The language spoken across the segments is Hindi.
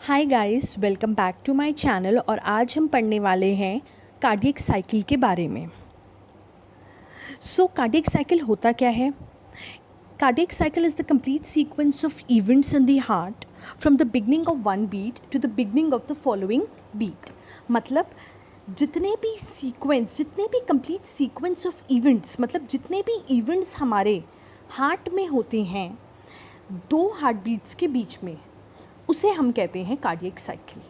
Hi guys, welcome back to my channel. और आज हम पढ़ने वाले हैं कार्डियक साइकिल के बारे में। कार्डियक साइकिल होता क्या है? Cardiac cycle is the complete sequence of events in the heart from the beginning of one beat to the beginning of the following beat. मतलब जितने भी कंप्लीट सीक्वेंस ऑफ इवेंट्स, मतलब जितने भी इवेंट्स हमारे हार्ट में होते हैं दो हार्ट बीट्स के बीच में, उसे हम कहते हैं कार्डियक साइकिल।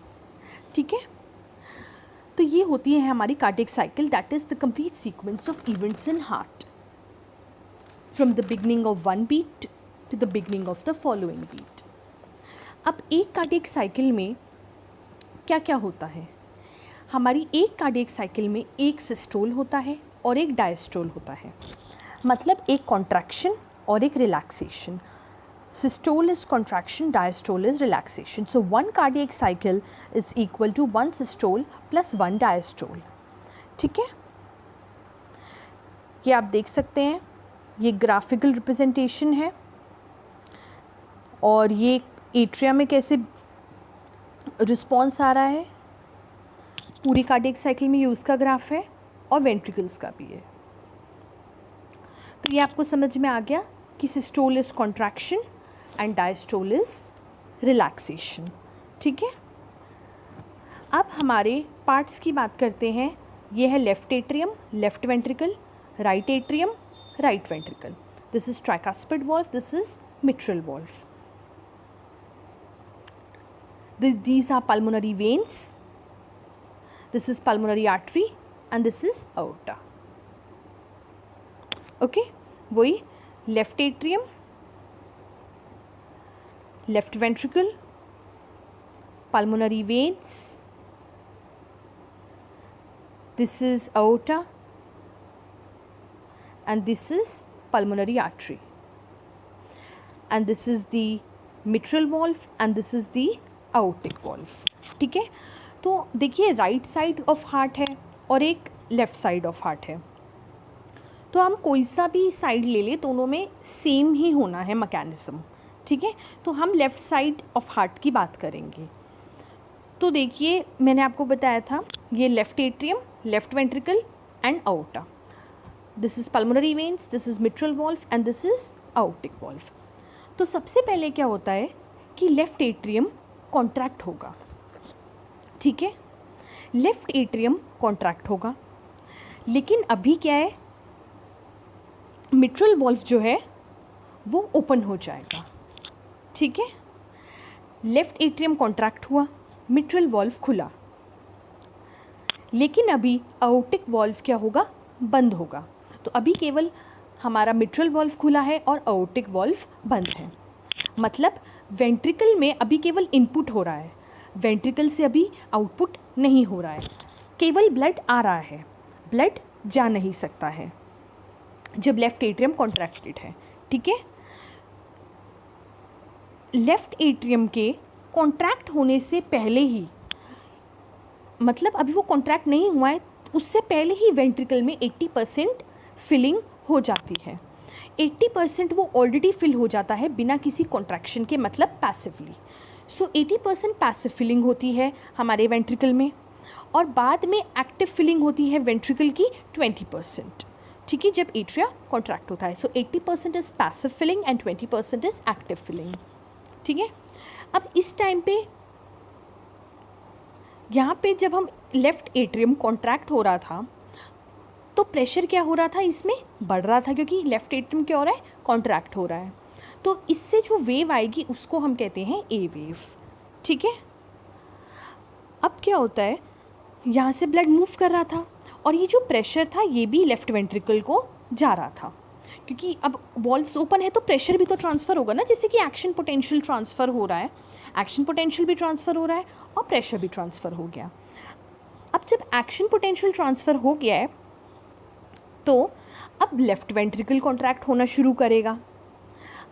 ठीक है, तो ये होती है हमारी cardiac cycle, that is the complete sequence of events in heart from the beginning of one beat to the beginning of the following beat. अब एक कार्डियक साइकिल में क्या क्या होता है? हमारी एक कार्डियक साइकिल में एक सिस्टोल होता है और एक डायस्टोल होता है, मतलब एक कॉन्ट्रैक्शन और एक relaxation. Systole is contraction, diastole is relaxation. So one cardiac cycle is equal to one systole plus one diastole. ठीक है, ये आप देख सकते हैं, ये ग्राफिकल रिप्रेजेंटेशन है और ये एट्रिया में कैसे रिस्पॉन्स आ रहा है। पूरी कार्डियक साइकिल में ये उसका ग्राफ है और वेंट्रिकल्स का भी है। तो ये आपको समझ में आ गया कि systole is contraction and diastole is relaxation. ठीक है, अब हमारे पार्ट्स की बात करते हैं। ये है left atrium, left ventricle, right atrium, right ventricle. This is tricuspid valve, this is mitral valve. These are pulmonary veins, this is pulmonary artery and this is aorta. Okay, वही left atrium, left ventricle, pulmonary veins, this is aorta and this is pulmonary artery, and this is the mitral valve and this is the aortic valve. ठीक है, तो देखिए राइट साइड ऑफ हार्ट है और एक लेफ्ट साइड ऑफ हार्ट है, तो हम कोई सा भी साइड ले ले, दोनों में सेम ही होना है मैकेनिज्म। ठीक है, तो हम लेफ़्ट साइड ऑफ हार्ट की बात करेंगे। तो देखिए मैंने आपको बताया था, ये left atrium, left ventricle and outta, this is pulmonary veins, this is mitral valve and this is आउटिक valve. तो सबसे पहले क्या होता है कि लेफ़्ट एट्रियम कॉन्ट्रैक्ट होगा। ठीक है, लेफ़्ट एट्रियम कॉन्ट्रैक्ट होगा, लेकिन अभी क्या है, मिट्रल वॉल्व जो है वो ओपन हो जाएगा। ठीक है, लेफ्ट एट्रियम कॉन्ट्रैक्ट हुआ, मिट्रल वॉल्व खुला, लेकिन अभी आउटिक वॉल्व क्या होगा, बंद होगा। तो अभी केवल हमारा मिट्रल वॉल्व खुला है और आउटिक वॉल्व बंद है। मतलब वेंट्रिकल में अभी केवल इनपुट हो रहा है, वेंट्रिकल से अभी आउटपुट नहीं हो रहा है, केवल ब्लड आ रहा है, ब्लड जा नहीं सकता है जब लेफ्ट एट्रियम कॉन्ट्रैक्टेड है। ठीक है, लेफ्ट एट्रियम के कॉन्ट्रैक्ट होने से पहले ही, मतलब अभी वो कॉन्ट्रैक्ट नहीं हुआ है, उससे पहले ही वेंट्रिकल में 80% फिलिंग हो जाती है। 80% वो ऑलरेडी फिल हो जाता है बिना किसी कॉन्ट्रैक्शन के, मतलब पैसिवली। सो 80% पैसिव फिलिंग होती है हमारे वेंट्रिकल में, और बाद में एक्टिव फिलिंग होती है वेंट्रिकल की 20%। ठीक है, जब एट्रिया कॉन्ट्रैक्ट होता है। So 80% is passive filling and 20% is active filling. ठीक है, अब इस टाइम पे यहाँ पे जब हम लेफ़्ट एट्रियम कॉन्ट्रैक्ट हो रहा था तो प्रेशर क्या हो रहा था, इसमें बढ़ रहा था, क्योंकि लेफ़्ट एट्रियम क्या हो रहा है, कॉन्ट्रैक्ट हो रहा है। तो इससे जो वेव आएगी उसको हम कहते हैं ए वेव। ठीक है, अब क्या होता है, यहाँ से ब्लड मूव कर रहा था और ये जो प्रेशर था ये भी लेफ़्ट वेंट्रिकल को जा रहा था, क्योंकि अब वॉल्व्स ओपन है तो प्रेशर भी तो ट्रांसफ़र होगा ना, जैसे कि एक्शन पोटेंशियल ट्रांसफ़र हो रहा है, एक्शन पोटेंशियल भी ट्रांसफ़र हो रहा है और प्रेशर भी ट्रांसफ़र हो गया। अब जब एक्शन पोटेंशियल ट्रांसफ़र हो गया है तो अब लेफ़्ट वेंट्रिकल कॉन्ट्रैक्ट होना शुरू करेगा,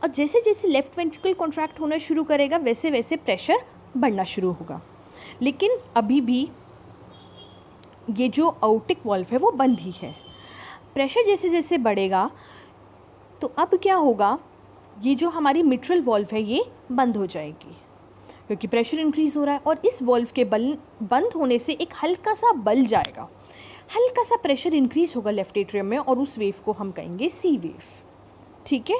और जैसे जैसे लेफ़्ट वेंट्रिकल कॉन्ट्रैक्ट होना शुरू करेगा वैसे वैसे प्रेशर बढ़ना शुरू होगा। लेकिन अभी भी ये जो आउटिक वॉल्व है वो बंद ही है। प्रेशर जैसे जैसे बढ़ेगा तो अब क्या होगा, ये जो हमारी मिट्रल वॉल्व है ये बंद हो जाएगी। क्योंकि प्रेशर इंक्रीज़ हो रहा है, और इस वॉल्व के बंद होने से एक हल्का सा बल जाएगा, हल्का सा प्रेशर इंक्रीज़ होगा लेफ्ट एट्रियम में, और उस वेव को हम कहेंगे सी वेव। ठीक है,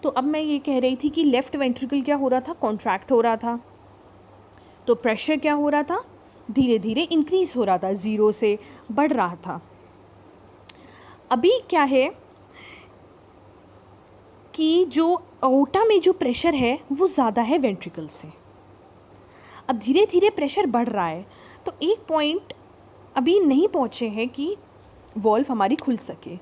तो अब मैं ये कह रही थी कि लेफ़्ट वेंट्रिकल क्या हो रहा था, कॉन्ट्रैक्ट हो रहा था, तो प्रेशर क्या हो रहा था, धीरे धीरे इंक्रीज़ हो रहा था, ज़ीरो से बढ़ रहा था। अभी क्या है कि जो अओर्टा में जो प्रेशर है वो ज़्यादा है वेंट्रिकल से। अब धीरे धीरे प्रेशर बढ़ रहा है, तो एक पॉइंट अभी नहीं पहुँचे हैं कि वॉल्व हमारी खुल सके।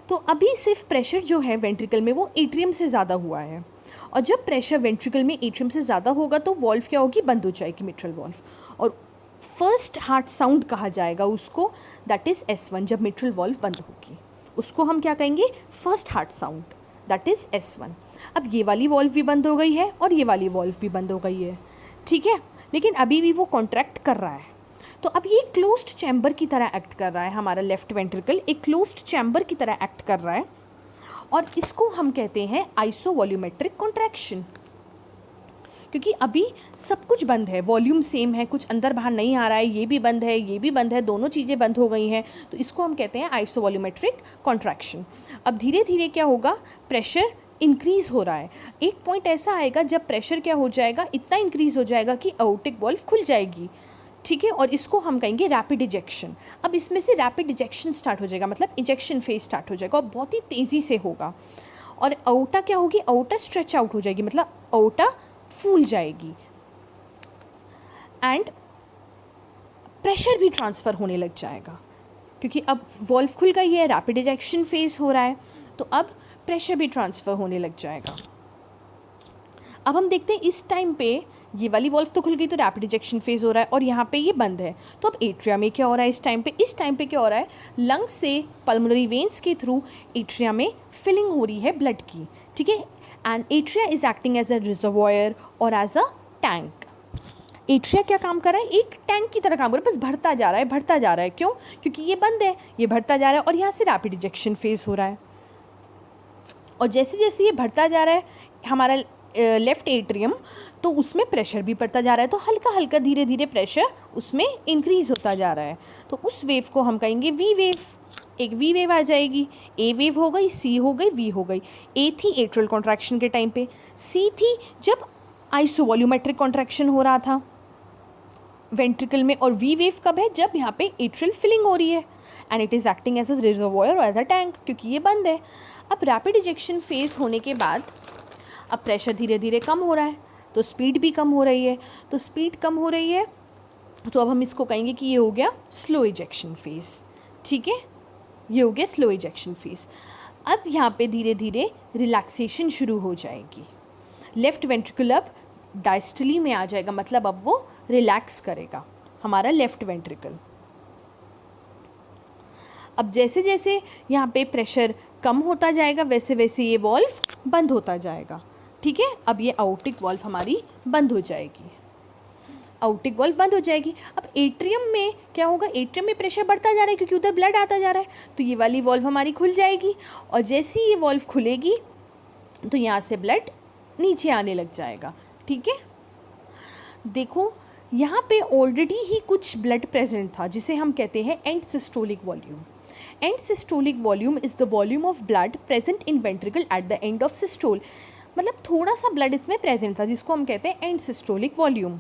तो अभी सिर्फ प्रेशर जो है वेंट्रिकल में वो एट्रियम से ज़्यादा हुआ है, और जब प्रेशर वेंट्रिकल में एट्रियम से ज़्यादा होगा तो वॉल्व क्या होगी, बंद हो जाएगी मिट्रल वॉल्व, और फर्स्ट हार्ट साउंड कहा जाएगा उसको, दैट इज़ S1। जब मिट्रल वॉल्व बंद होगी उसको हम क्या कहेंगे, first heart sound, that is S1। अब ये वाली वॉल्व भी बंद हो गई है और ये वाली वॉल्व भी बंद हो गई है, ठीक है, लेकिन अभी भी वो कॉन्ट्रैक्ट कर रहा है। तो अब ये क्लोज्ड चैम्बर की तरह एक्ट कर रहा है, हमारा लेफ्ट वेंट्रिकल एक क्लोज्ड चैम्बर की तरह एक्ट कर रहा है, और इसको हम कहते हैं आइसोवॉल्यूमेट्रिक कॉन्ट्रैक्शन, क्योंकि अभी सब कुछ बंद है, वॉल्यूम सेम है, कुछ अंदर बाहर नहीं आ रहा है, ये भी बंद है, ये भी बंद है, दोनों चीज़ें बंद हो गई हैं, तो इसको हम कहते हैं आइसोवॉल्यूमेट्रिक कॉन्ट्रैक्शन। अब धीरे धीरे क्या होगा, प्रेशर इंक्रीज़ हो रहा है, एक पॉइंट ऐसा आएगा जब प्रेशर क्या हो जाएगा, इतना इंक्रीज़ हो जाएगा कि अओर्टिक वॉल्व खुल जाएगी, ठीक है, और इसको हम कहेंगे रैपिड इजेक्शन। अब इसमें से रैपिड इजेक्शन स्टार्ट हो जाएगा, मतलब इजेक्शन फेज स्टार्ट हो जाएगा, और बहुत ही तेज़ी से होगा, और अओर्टा क्या होगी, अओर्टा स्ट्रेच आउट हो जाएगी, मतलब अओर्टा फूल जाएगी, एंड प्रेशर भी ट्रांसफ़र होने लग जाएगा, क्योंकि अब वॉल्व खुल गई है, रैपिड इजेक्शन फेज हो रहा है, तो अब प्रेशर भी ट्रांसफ़र होने लग जाएगा। अब हम देखते हैं इस टाइम पे ये वाली वॉल्व तो खुल गई, तो रैपिड इजेक्शन फेज हो रहा है, और यहाँ पे ये बंद है, तो अब एट्रिया में क्या हो रहा है, इस टाइम पे क्या हो रहा है, लंग्स से पल्मोनरी वेन्स के थ्रू एट्रिया में फिलिंग हो रही है ब्लड की, ठीक है, and atria is acting as a reservoir और एज अ टैंक। एट्रिया क्या काम कर रहा है, एक टैंक की तरह काम कर रहा है, बस भरता जा रहा है, भरता जा रहा है, क्यों, क्योंकि ये बंद है, ये भरता जा रहा है, और यहाँ से रैपिड इजेक्शन फेज हो रहा है, और जैसे जैसे ये भरता जा रहा है हमारा लेफ़्ट एट्रियम, तो उसमें प्रेशर भी बढ़ता जा रहा है, तो हल्का हल्का धीरे धीरे प्रेशर उसमें इंक्रीज़ होता जा रहा है, तो उस वेव को हम कहेंगे वी वेव। एक वी वेव आ जाएगी, ए वेव हो गई, सी हो गई, वी हो गई। ए थी एट्रियल कॉन्ट्रैक्शन के टाइम पे, सी थी जब आइसोवॉल्यूमेट्रिक कॉन्ट्रैक्शन हो रहा था वेंट्रिकल में, और वी वेव कब है, जब यहाँ पे एट्रियल फिलिंग हो रही है, and it is acting as a reservoir और एज अ टैंक, क्योंकि ये बंद है। अब रैपिड इजेक्शन फेज होने के बाद अब प्रेशर धीरे धीरे कम हो रहा है, तो स्पीड भी कम हो रही है, तो स्पीड कम हो रही है, तो अब हम इसको कहेंगे कि ये हो गया स्लो इजेक्शन फेज, ठीक है, ये हो गया स्लो इजेक्शन फेज। अब यहाँ पे धीरे धीरे रिलैक्सेशन शुरू हो जाएगी, लेफ्ट वेंट्रिकल अब डायस्टली में आ जाएगा, मतलब अब वो रिलैक्स करेगा हमारा लेफ्ट वेंट्रिकल। अब जैसे जैसे यहाँ पे प्रेशर कम होता जाएगा वैसे वैसे ये वॉल्व बंद होता जाएगा, ठीक है। अब ये आउटिक वॉल्व हमारी बंद हो जाएगी, आउटिक वॉल्व बंद हो जाएगी। अब एट्रियम में क्या होगा, एट्रियम में प्रेशर बढ़ता जा रहा है क्योंकि उधर ब्लड आता जा रहा है, तो ये वाली वॉल्व हमारी खुल जाएगी, और जैसे ही ये वॉल्व खुलेगी तो यहाँ से ब्लड नीचे आने लग जाएगा, ठीक है। देखो यहाँ पे ऑलरेडी ही कुछ ब्लड प्रेजेंट था जिसे हम कहते हैं and systolic volume. And systolic volume is the volume of blood present in ventricle at the end of systole, मतलब थोड़ा सा ब्लड इसमें प्रेजेंट था जिसको हम कहते हैं एंड सिस्टोलिक वॉल्यूम,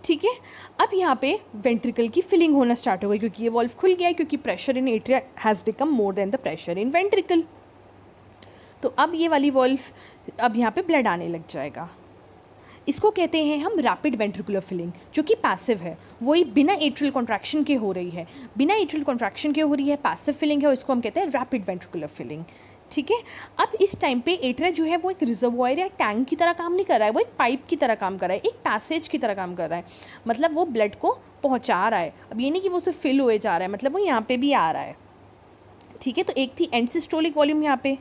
ठीक है। अब यहाँ पे वेंट्रिकल की फिलिंग होना स्टार्ट हो गई क्योंकि ये वॉल्व खुल गया है, क्योंकि pressure in atria has become more than the pressure in ventricle. तो अब ये वाली वॉल्व, अब यहाँ पे ब्लड आने लग जाएगा, इसको कहते हैं हम रैपिड वेंट्रिकुलर फिलिंग, जो कि पैसिव है, वही बिना एट्रियल कॉन्ट्रैक्शन के हो रही है, बिना एट्रियल कॉन्ट्रैक्शन के हो रही है, पैसिव फिलिंग है, और इसको हम कहते हैं रैपिड वेंट्रिकुलर फिलिंग, ठीक है। अब इस टाइम पे एट्रिया जो है वो एक रिजर्वॉयर या टैंक की तरह काम नहीं कर रहा है, वो एक पाइप की तरह काम कर रहा है, एक पैसेज की तरह काम कर रहा है, मतलब वो ब्लड को पहुंचा रहा है। अब ये नहीं कि वो उसे फिल हुए जा रहा है, मतलब वो यहाँ पे भी आ रहा है, ठीक है। तो एक थी एंड सिस्टोलिक वॉल्यूम यहाँ पे,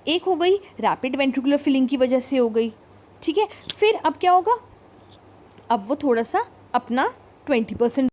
एक हो गई रैपिड वेंट्रिकुलर फिलिंग की वजह से हो गई, ठीक है। फिर अब क्या होगा, अब वो थोड़ा सा अपना 20%